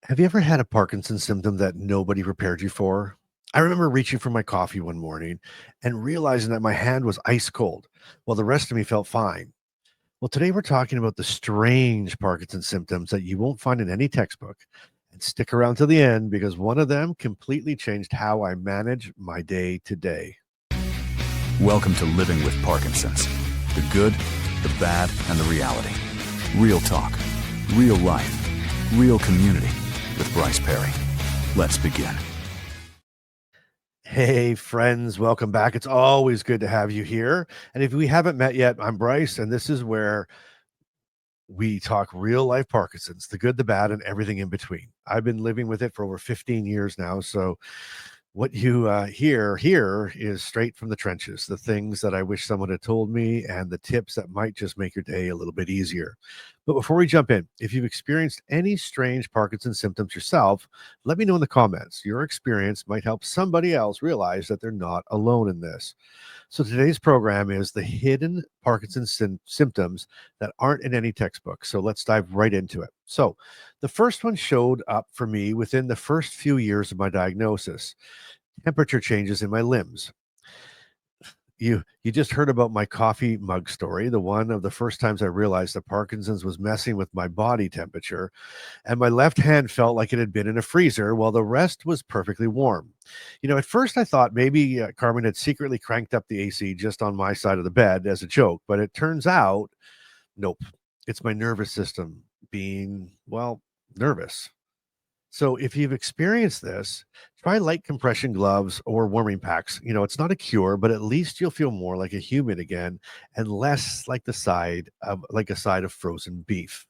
Have you ever had a Parkinson's symptom that nobody prepared you for? I remember reaching for my coffee one morning and realizing that my hand was ice cold while the rest of me felt fine. Well, today we're talking about the strange Parkinson's symptoms that you won't find in any textbook. And stick around to the end because one of them completely changed how I manage my day to day. Welcome to Living with Parkinson's. The good, the bad, and the reality. Real talk, real life, real community with Bryce Perry. Let's begin. Hey, friends, welcome back. It's always good to have you here. And if we haven't met yet, I'm Bryce, and this is where we talk real life Parkinson's, the good, the bad, and everything in between. I've been living with it for over 15 years now. So what you hear here is straight from the trenches, the things that I wish someone had told me and the tips that might just make your day a little bit easier. But before we jump in, if you've experienced any strange Parkinson's symptoms yourself, let me know in the comments. Your experience might help somebody else realize that they're not alone in this. So today's program is the hidden Parkinson's symptoms that aren't in any textbook. So let's dive right into it. So the first one showed up for me within the first few years of my diagnosis: temperature changes in my limbs. You just heard about my coffee mug story, the one of the first times I realized that Parkinson's was messing with my body temperature, and my left hand felt like it had been in a freezer while the rest was perfectly warm. At first I thought maybe Carmen had secretly cranked up the AC just on my side of the bed as a joke, but it turns out, nope, it's my nervous system being, well, nervous. So if you've experienced this, try light compression gloves or warming packs. It's not a cure, but at least you'll feel more like a human again and less like a side of frozen beef.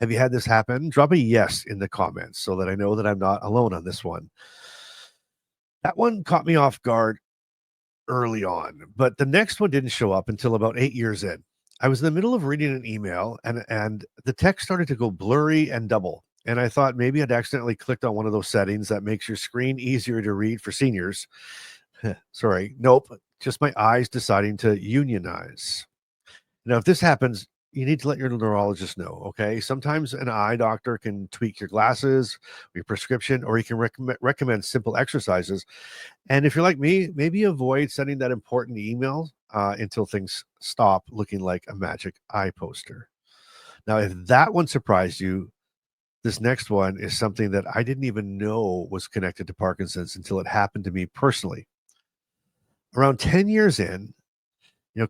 Have you had this happen? Drop a yes in the comments so that I know that I'm not alone on this one. That one caught me off guard early on, but the next one didn't show up until about 8 years in. I was in the middle of reading an email and the text started to go blurry and double. And I thought maybe I'd accidentally clicked on one of those settings that makes your screen easier to read for seniors. Sorry, nope, just my eyes deciding to unionize. Now, if this happens, you need to let your neurologist know, okay? Sometimes an eye doctor can tweak your glasses, your prescription, or he can recommend simple exercises. And if you're like me, maybe avoid sending that important email until things stop looking like a magic eye poster. Now, if that one surprised you, this next one is something that I didn't even know was connected to Parkinson's until it happened to me personally. Around 10 years in,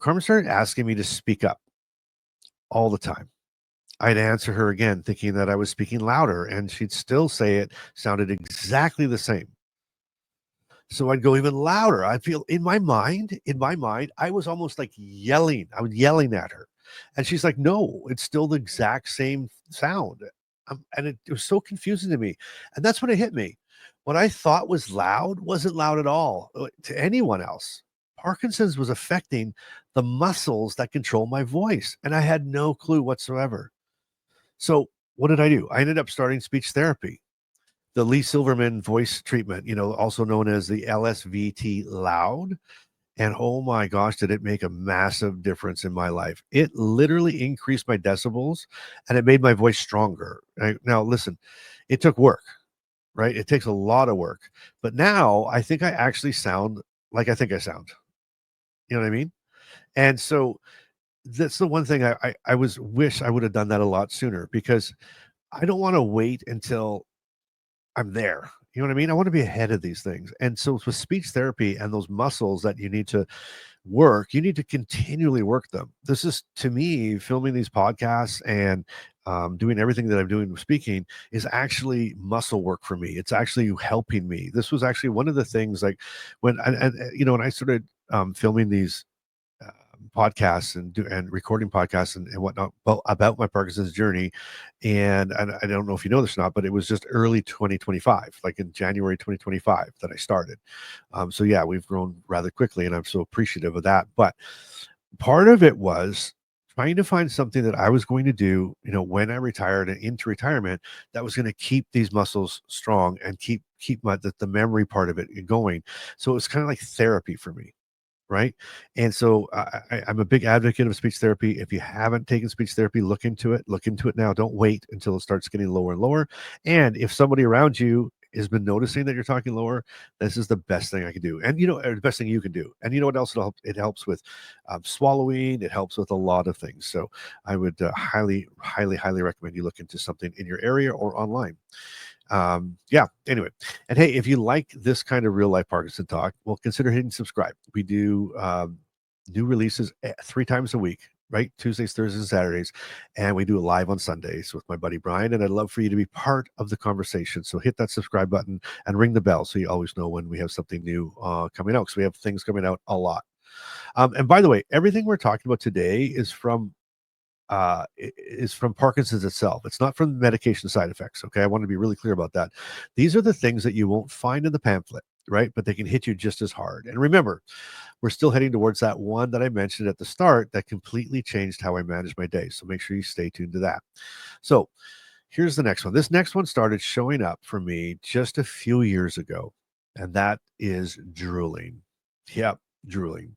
Carmen started asking me to speak up all the time. I'd answer her again, thinking that I was speaking louder, and she'd still say it sounded exactly the same. So I'd go even louder. I feel in my mind, I was almost like yelling. I was yelling at her. And she's like, no, it's still the exact same sound. And it was so confusing to me. And that's when it hit me. What I thought was loud wasn't loud at all to anyone else. Parkinson's was affecting the muscles that control my voice. And I had no clue whatsoever. So what did I do? I ended up starting speech therapy, the Lee Silverman voice treatment, also known as the LSVT loud. And oh my gosh, did it make a massive difference in my life. It literally increased my decibels and it made my voice stronger. Now, listen, it took work, right? It takes a lot of work. But now I think I actually sound like I think I sound. You know what I mean? And so that's the one thing I was wish I would have done that a lot sooner because I don't want to wait until I'm there. You know what I mean? I want to be ahead of these things. And so with speech therapy and those muscles that you need to work, you need to continually work them. This is to me, filming these podcasts and doing everything that I'm doing with speaking is actually muscle work for me. It's actually helping me. This was actually one of the things like when I started filming these podcasts and recording podcasts and whatnot about my Parkinson's journey. And I don't know if you know this or not, but it was just early 2025, like in January 2025 that I started. So yeah, we've grown rather quickly and I'm so appreciative of that. But part of it was trying to find something that I was going to do, when I retired and into retirement that was going to keep these muscles strong and keep the memory part of it going. So it was kind of like therapy for me. right? And so I'm a big advocate of speech therapy. If you haven't taken speech therapy, look into it. Look into it now. Don't wait until it starts getting lower and lower. And if somebody around you has been noticing that you're talking lower, this is the best thing I can do. And or the best thing you can do. And you know what else it helps? It helps with swallowing. It helps with a lot of things. So I would highly, highly, highly recommend you look into something in your area or online. Yeah, anyway. And hey, if you like this kind of real life Parkinson talk, well, consider hitting subscribe. We do new releases 3 times a week, right? Tuesdays, Thursdays, and Saturdays. And we do it live on Sundays with my buddy Brian. And I'd love for you to be part of the conversation. So hit that subscribe button and ring the bell so you always know when we have something new coming out. Because we have things coming out a lot. And by the way, everything we're talking about today is from Parkinson's itself. It's not from medication side effects. Okay. I want to be really clear about that. These are the things that you won't find in the pamphlet, right? But they can hit you just as hard. And remember, we're still heading towards that one that I mentioned at the start that completely changed how I manage my day. So make sure you stay tuned to that. So here's the next one. This next one started showing up for me just a few years ago, and that is drooling. Yep, drooling.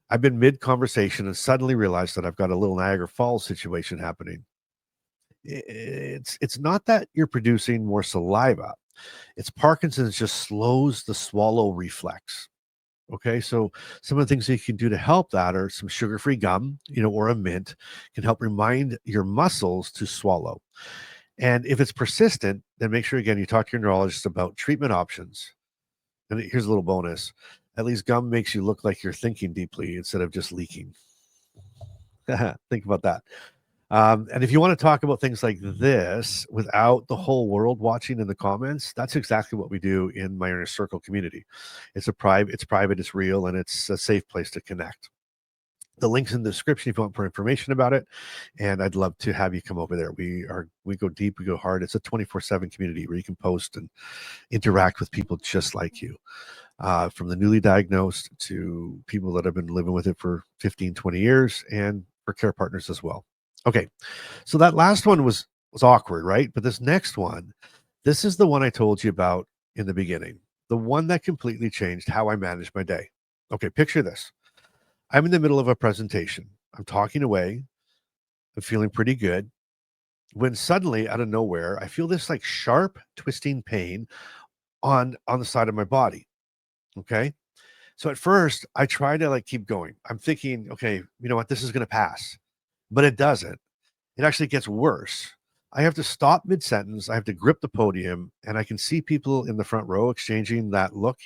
I've been mid-conversation and suddenly realized that I've got a little Niagara Falls situation happening. It's not that you're producing more saliva. It's Parkinson's just slows the swallow reflex. Okay, so some of the things that you can do to help that are some sugar-free gum, or a mint can help remind your muscles to swallow. And if it's persistent, then make sure, again, you talk to your neurologist about treatment options. And here's a little bonus. At least gum makes you look like you're thinking deeply instead of just leaking. Think about that. And if you want to talk about things like this without the whole world watching in the comments, that's exactly what we do in my inner circle community. It's private, it's real, and it's a safe place to connect. The link's in the description if you want more information about it. And I'd love to have you come over there. We go deep, we go hard. It's a 24/7 community where you can post and interact with people just like you. From the newly diagnosed to people that have been living with it for 15, 20 years, and for care partners as well. Okay, so that last one was awkward, right? But this next one, this is the one I told you about in the beginning, the one that completely changed how I manage my day. Okay, picture this. I'm in the middle of a presentation. I'm talking away. I'm feeling pretty good. When suddenly, out of nowhere, I feel this like sharp twisting pain on the side of my body. Okay. So at first I try to keep going. I'm thinking, okay, you know what? This is going to pass, but it doesn't. It actually gets worse. I have to stop mid-sentence. I have to grip the podium, and I can see people in the front row exchanging that look,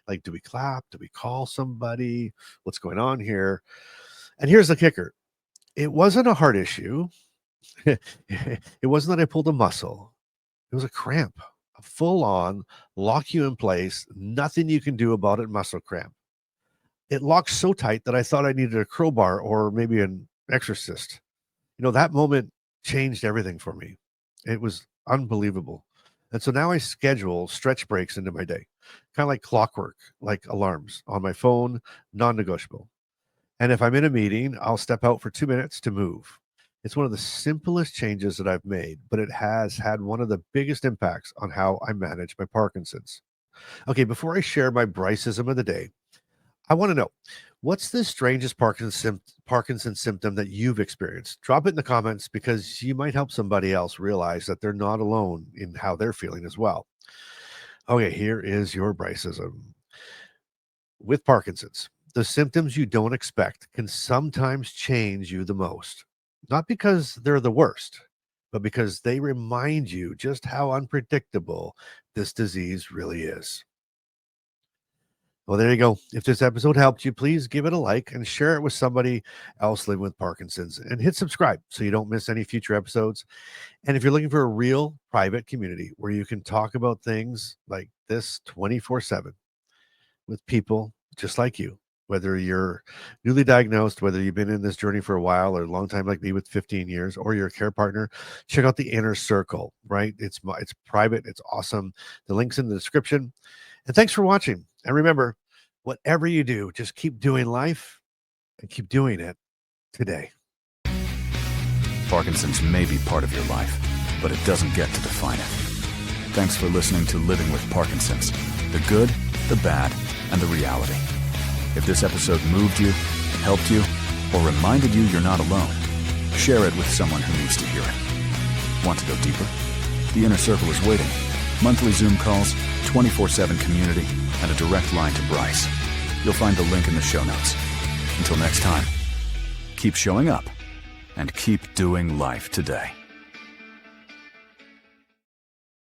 like, do we clap? Do we call somebody? What's going on here? And here's the kicker. It wasn't a heart issue. It wasn't that I pulled a muscle. It was a cramp. Full on, lock you in place, nothing you can do about it, muscle cramp. It locked so tight that I thought I needed a crowbar or maybe an exorcist. That moment changed everything for me. It was unbelievable. And so now I schedule stretch breaks into my day, kind of like clockwork, like alarms on my phone, non-negotiable. And if I'm in a meeting, I'll step out for 2 minutes to move. It's one of the simplest changes that I've made, but it has had one of the biggest impacts on how I manage my Parkinson's. Okay, before I share my Bryce-ism of the day, I want to know, what's the strangest Parkinson symptom that you've experienced? Drop it in the comments because you might help somebody else realize that they're not alone in how they're feeling as well. Okay, here is your Bryce-ism. With Parkinson's, the symptoms you don't expect can sometimes change you the most. Not because they're the worst, but because they remind you just how unpredictable this disease really is. Well, there you go. If this episode helped you, please give it a like and share it with somebody else living with Parkinson's, and hit subscribe so you don't miss any future episodes. And if you're looking for a real private community where you can talk about things like this 24/7 with people just like you, whether you're newly diagnosed, whether you've been in this journey for a while or a long time like me with 15 years, or you're a care partner, check out the Inner Circle, right? It's private. It's awesome. The link's in the description. And thanks for watching. And remember, whatever you do, just keep doing life and keep doing it today. Parkinson's may be part of your life, but it doesn't get to define it. Thanks for listening to Living with Parkinson's, the good, the bad, and the reality. If this episode moved you, helped you, or reminded you you're not alone, share it with someone who needs to hear it. Want to go deeper? The Inner Circle is waiting. Monthly Zoom calls, 24/7 community, and a direct line to Bryce. You'll find the link in the show notes. Until next time, keep showing up and keep doing life today.